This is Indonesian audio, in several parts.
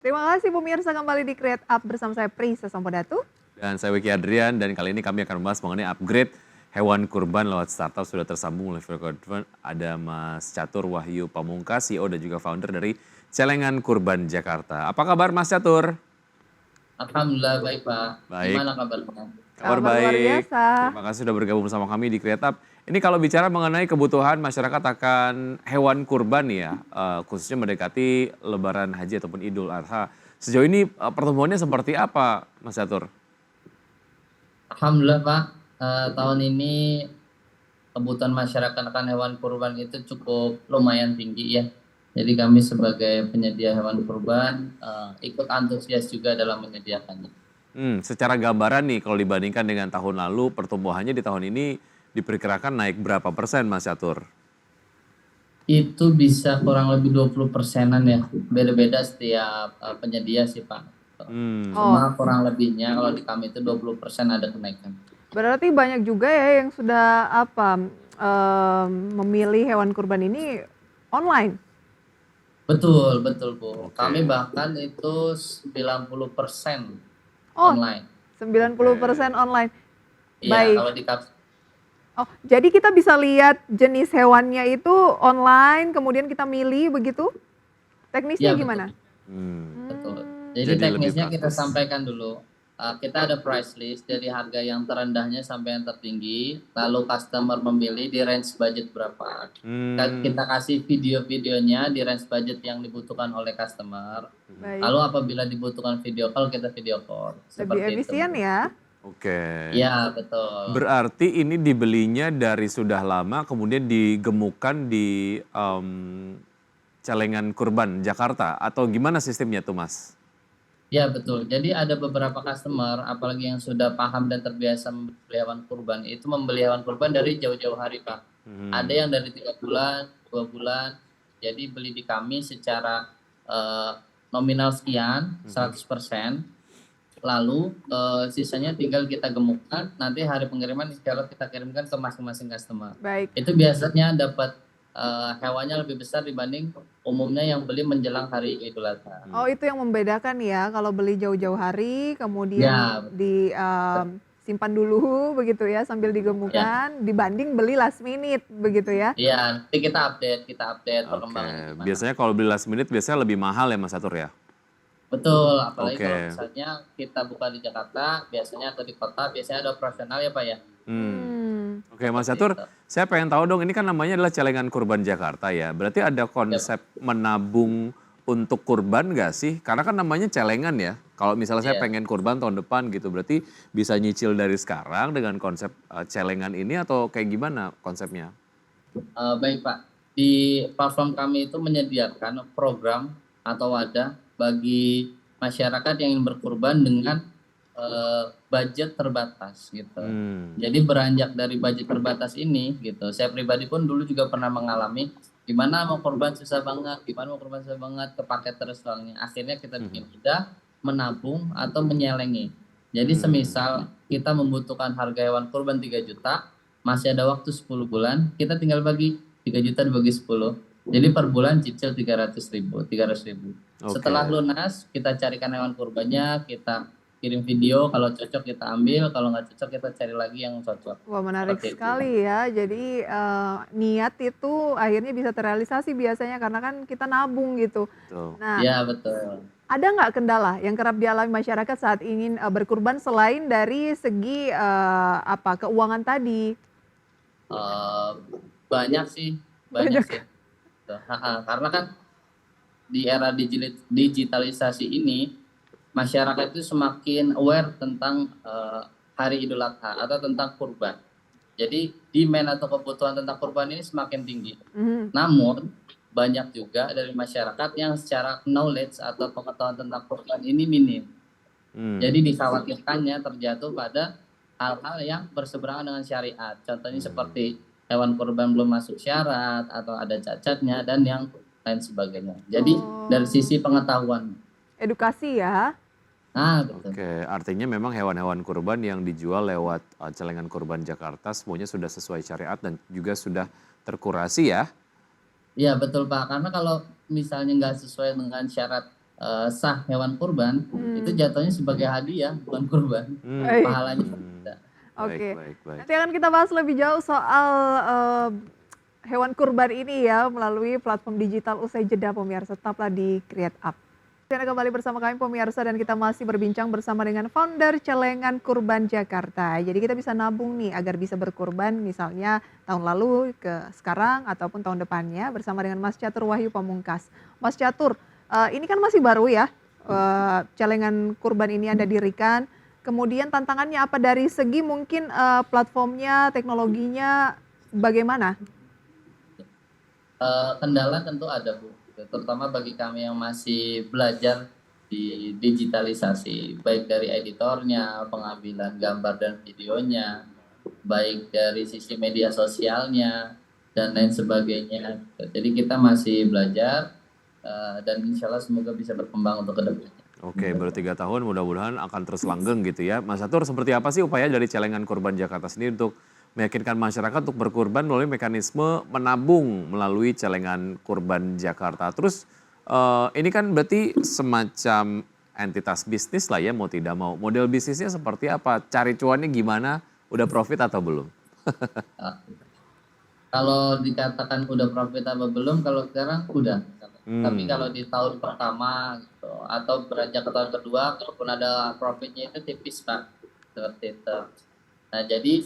Terima kasih pemirsa kembali di Create Up bersama saya Prisa Sampodatu. Dan saya Wiki Adrian dan kali ini kami akan membahas mengenai upgrade hewan kurban lewat startup. Sudah tersambung oleh Virgo. Ada Mas Catur Wahyu Pamungkas, CEO dan juga founder dari Celengan Kurban Jakarta. Apa kabar Mas Catur? Alhamdulillah baik Pak. Baik. Gimana kabarnya? Kabar Kabar luar baik. biasa. Terima kasih sudah bergabung bersama kami di Create Up. Ini kalau bicara mengenai kebutuhan masyarakat akan hewan kurban ya, khususnya mendekati Lebaran Haji ataupun Idul Adha. Sejauh ini pertumbuhannya seperti apa Mas Catur? Alhamdulillah Pak. Tahun ini kebutuhan masyarakat akan hewan kurban itu cukup lumayan tinggi ya. Jadi kami sebagai penyedia hewan kurban ikut antusias juga dalam menyediakannya. Secara gambaran nih kalau dibandingkan dengan tahun lalu pertumbuhannya di tahun ini diperkirakan naik berapa persen Mas Catur? Itu bisa kurang lebih 20%-an ya. Beda-beda setiap penyedia sih Pak. Cuma kurang lebihnya kalau di kami itu 20% ada kenaikan. Berarti banyak juga ya yang sudah memilih hewan kurban ini online. Betul, betul Bu. Oke. Kami bahkan itu 90% Oh, online. 90% online. Iya, Baik. kalau di Oh, jadi kita bisa lihat jenis hewannya itu online, kemudian kita milih begitu? Teknisnya Iya, betul. gimana? Betul. Hmm, Jadi Jadi lebih teknisnya kita praktis. sampaikan dulu. Kita ada price list dari harga yang terendahnya sampai yang tertinggi, lalu customer memilih di range budget berapa. Kita kasih video-videonya di range budget yang dibutuhkan oleh customer. baik. Lalu apabila dibutuhkan video call, kita video call. Lebih Seperti efisien itu. ya? Oke. Ya, betul. Berarti ini dibelinya dari sudah lama kemudian digemukkan di Celengan Kurban Jakarta atau gimana sistemnya tuh Mas? Ya betul. Jadi ada beberapa customer, apalagi yang sudah paham dan terbiasa membeli hewan kurban, itu membeli hewan kurban dari jauh-jauh hari Pak. Ada yang dari 3 bulan, 2 bulan. Jadi beli di kami secara nominal sekian, 100%. Lalu sisanya tinggal kita gemukkan, nanti hari pengiriman insya Allah kita kirimkan ke masing-masing customer. Baik. Itu biasanya dapat hewannya lebih besar dibanding umumnya yang beli menjelang hari Idul Adha. Oh, itu yang membedakan ya, kalau beli jauh-jauh hari, kemudian Ya. disimpan dulu begitu ya sambil digemukkan, dibanding beli last minute begitu ya? Iya, nanti kita update Oke, perkembangannya gimana. biasanya kalau beli last minute biasanya lebih mahal ya Mas Catur ya? Betul, apalagi Oke. kalau misalnya kita buka di Jakarta, biasanya atau di kota, biasanya ada operasional ya Pak ya. Oke Mas Catur, saya pengen tahu dong ini kan namanya adalah Celengan Kurban Jakarta ya. Berarti ada konsep menabung untuk kurban nggak sih? Karena kan namanya celengan ya. Kalau misalnya saya Iya. pengen kurban tahun depan gitu, berarti bisa nyicil dari sekarang dengan konsep celengan ini atau kayak gimana konsepnya? Baik Pak, di platform kami itu menyediakan program atau wadah bagi masyarakat yang ingin berkurban dengan budget terbatas gitu. Jadi beranjak dari budget terbatas ini gitu, saya pribadi pun dulu juga pernah mengalami gimana mau kurban susah banget, kepake terus uangnya. Akhirnya kita bikin mudah menabung atau menyelengi. Jadi semisal kita membutuhkan harga hewan kurban 3 juta, masih ada waktu 10 bulan, kita tinggal bagi 3 juta dibagi 10. Jadi per bulan cicil 300.000. Oke. Setelah lunas, kita carikan hewan kurbannya, kita kirim video, kalau cocok kita ambil, kalau nggak cocok kita cari lagi yang cocok. Wah, menarik Seperti itu. sekali ya. Jadi niat itu akhirnya bisa terrealisasi biasanya karena kan kita nabung gitu. Betul. Nah, Ya betul. ada nggak kendala yang kerap dialami masyarakat saat ingin berkurban selain dari segi keuangan tadi? Banyak sih. Tuh, karena kan di era digitalisasi ini, masyarakat itu semakin aware tentang hari Idul Adha atau tentang kurban. Jadi demand atau kebutuhan tentang kurban ini semakin tinggi. Namun banyak juga dari masyarakat yang secara knowledge atau pengetahuan tentang kurban ini minim. Jadi dikhawatirkannya terjatuh pada hal-hal yang berseberangan dengan syariat. Contohnya seperti hewan kurban belum masuk syarat atau ada cacatnya dan yang lain sebagainya. Jadi dari sisi pengetahuan. Edukasi ya. Betul. Oke, artinya memang hewan-hewan kurban yang dijual lewat Celengan Kurban Jakarta semuanya sudah sesuai syariat dan juga sudah terkurasi ya? Iya betul Pak, karena kalau misalnya nggak sesuai dengan syarat sah hewan kurban, itu jatuhnya sebagai hadiah, bukan kurban. Baik. Pahalanya tidak. Oke. Baik. Nanti akan kita bahas lebih jauh soal hewan kurban ini ya melalui platform digital usai jeda pemirsa. Tetaplah di Create Up. Anda kembali bersama kami pemirsa dan kita masih berbincang bersama dengan founder Celengan Kurban Jakarta. Jadi kita bisa nabung nih agar bisa berkurban misalnya tahun lalu ke sekarang ataupun tahun depannya bersama dengan Mas Catur Wahyu Pamungkas. Mas Catur, ini kan masih baru ya Celengan Kurban ini Anda dirikan. Kemudian tantangannya apa dari segi mungkin platformnya, teknologinya bagaimana? Kendala tentu ada Bu, terutama bagi kami yang masih belajar di digitalisasi, baik dari editornya, pengambilan gambar dan videonya, baik dari sisi media sosialnya, dan lain sebagainya. Jadi kita masih belajar dan insya Allah semoga bisa berkembang untuk kedepannya. Oke, baru 3 tahun mudah-mudahan akan terus langgeng gitu ya. Mas Catur, seperti apa sih upaya dari Celengan Kurban Jakarta sendiri untuk meyakinkan masyarakat untuk berkurban melalui mekanisme menabung melalui Celengan Kurban Jakarta. Terus ini kan berarti semacam entitas bisnis lah ya mau tidak mau. Model bisnisnya seperti apa? Cari cuannya gimana? Udah profit atau belum? Kalau dikatakan udah profit apa belum, kalau sekarang udah. Tapi kalau di tahun pertama gitu, atau beranjak ke tahun kedua, kalaupun ada profitnya itu tipis Pak. Seperti itu. Nah jadi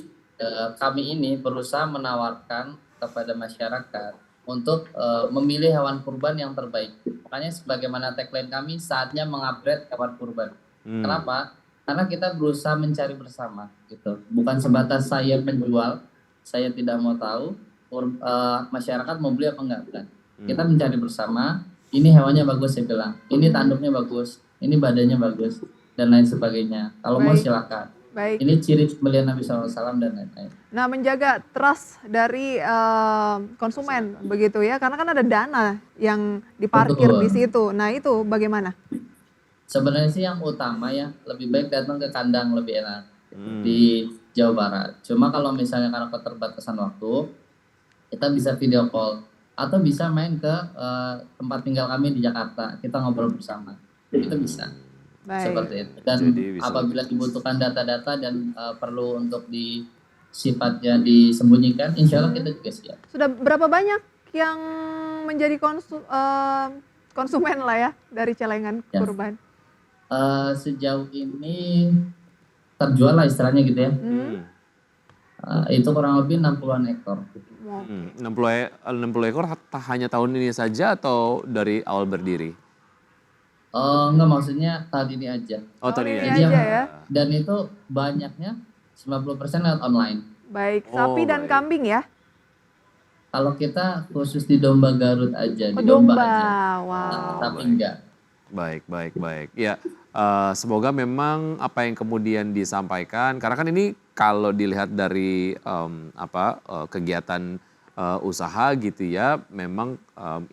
kami ini berusaha menawarkan kepada masyarakat untuk memilih hewan kurban yang terbaik. Makanya sebagaimana tagline kami, saatnya mengupgrade hewan kurban. Kenapa? Karena kita berusaha mencari bersama, gitu. Bukan sebatas saya menjual, saya tidak mau tahu masyarakat mau beli apa enggak. Bukan. Kita mencari bersama. Ini hewannya bagus saya bilang, ini tanduknya bagus, ini badannya bagus, dan lain sebagainya. Kalau mau silakan. Baik. Ini ciri pembelian Nabi SAW dan lain-lain. Nah, menjaga trust dari konsumen begitu ya, karena kan ada dana yang diparkir di situ. Nah, itu bagaimana? Sebenarnya sih yang utama ya, lebih baik datang ke kandang lebih enak di Jawa Barat. Cuma kalau misalnya karena keterbatasan waktu, kita bisa video call atau bisa main ke tempat tinggal kami di Jakarta. Kita ngobrol bersama. Itu bisa. Baik. Seperti itu. Dan apabila dibutuhkan data-data dan perlu untuk sifatnya disembunyikan, insya Allah kita juga siap. Sudah berapa banyak yang menjadi konsumen lah ya dari Celengan Kurban? Sejauh ini terjual lah istilahnya gitu ya. Itu kurang lebih 60-an ekor. 60 ekor hanya tahun ini saja atau dari awal berdiri? Enggak, maksudnya tahun ini aja. Oh, tahun ini aja ya. Dan itu banyaknya 90% lewat online. Baik, sapi dan kambing ya? Kalau kita khusus di domba Garut aja, di domba aja. Wow. Tapi enggak. Baik. Ya, semoga memang apa yang kemudian disampaikan, karena kan ini kalau dilihat dari kegiatan usaha gitu ya, memang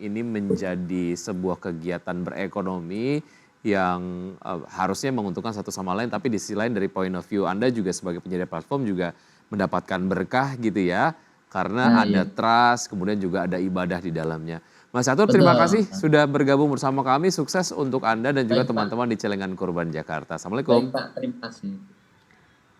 ini menjadi sebuah kegiatan berekonomi yang harusnya menguntungkan satu sama lain, tapi di sisi lain dari point of view Anda juga sebagai penyedia platform juga mendapatkan berkah gitu ya, karena ada trust, kemudian juga ada ibadah di dalamnya. Mas Catur, terima kasih sudah bergabung bersama kami. Sukses untuk Anda dan juga teman-teman di Celengan Kurban Jakarta. Assalamualaikum. Baik Pak, terima kasih.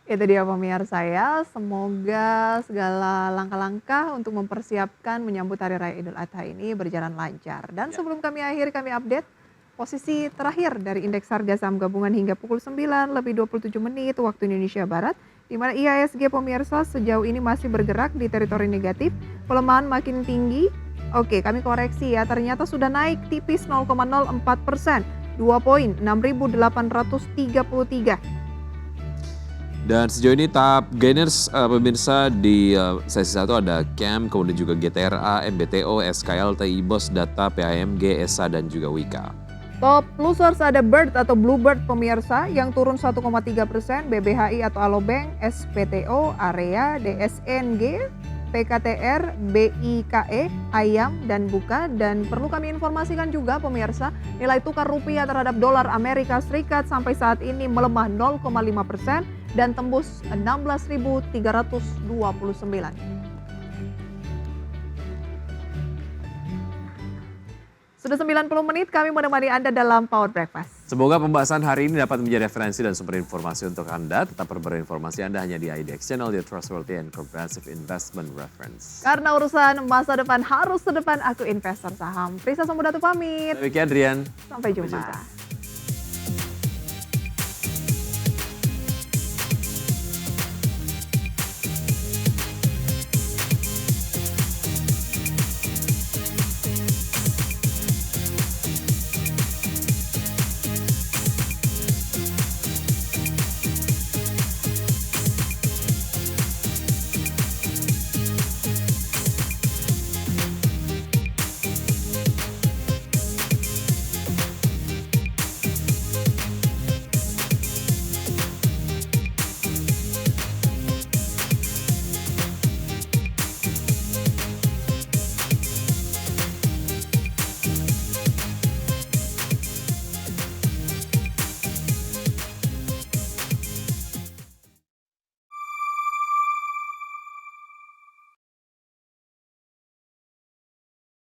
Itu dia pemirsa ya, semoga segala langkah-langkah untuk mempersiapkan menyambut Hari Raya Idul Adha ini berjalan lancar. Dan sebelum kami akhiri, kami update posisi terakhir dari indeks harga saham gabungan hingga pukul 9:27 waktu Indonesia Barat, di mana IHSG pemirsa sejauh ini masih bergerak di teritori negatif, pelemahan makin tinggi. Oke, kami koreksi ya, ternyata sudah naik tipis 0,04%, 2 poin, 6.833. Dan sejauh ini tahap gainers pemirsa di sesi 1 ada CAM, kemudian juga GTRA, MBTO, SKL, TIBOS, Data, PAMG, ESA, dan juga Wika. Top losers ada Bird atau Bluebird pemirsa yang turun 1,3%, BBHI atau Alobank, SPTO, Area, DSNG, PKTR, BIKE, Ayam, dan Buka. Dan perlu kami informasikan juga pemirsa, nilai tukar rupiah terhadap dolar Amerika Serikat sampai saat ini melemah 0,5% dan tembus 16.329. Sudah 90 menit kami menemani Anda dalam Power Breakfast. Semoga pembahasan hari ini dapat menjadi referensi dan sumber informasi untuk Anda. Tetap informasi Anda hanya di IDX Channel, the trustworthy and comprehensive investment reference. Karena urusan masa depan harus sedepan, aku investor saham. Prisa Samudatu pamit. Demikian Adrian. Sampai Sampai jumpa. jumpa.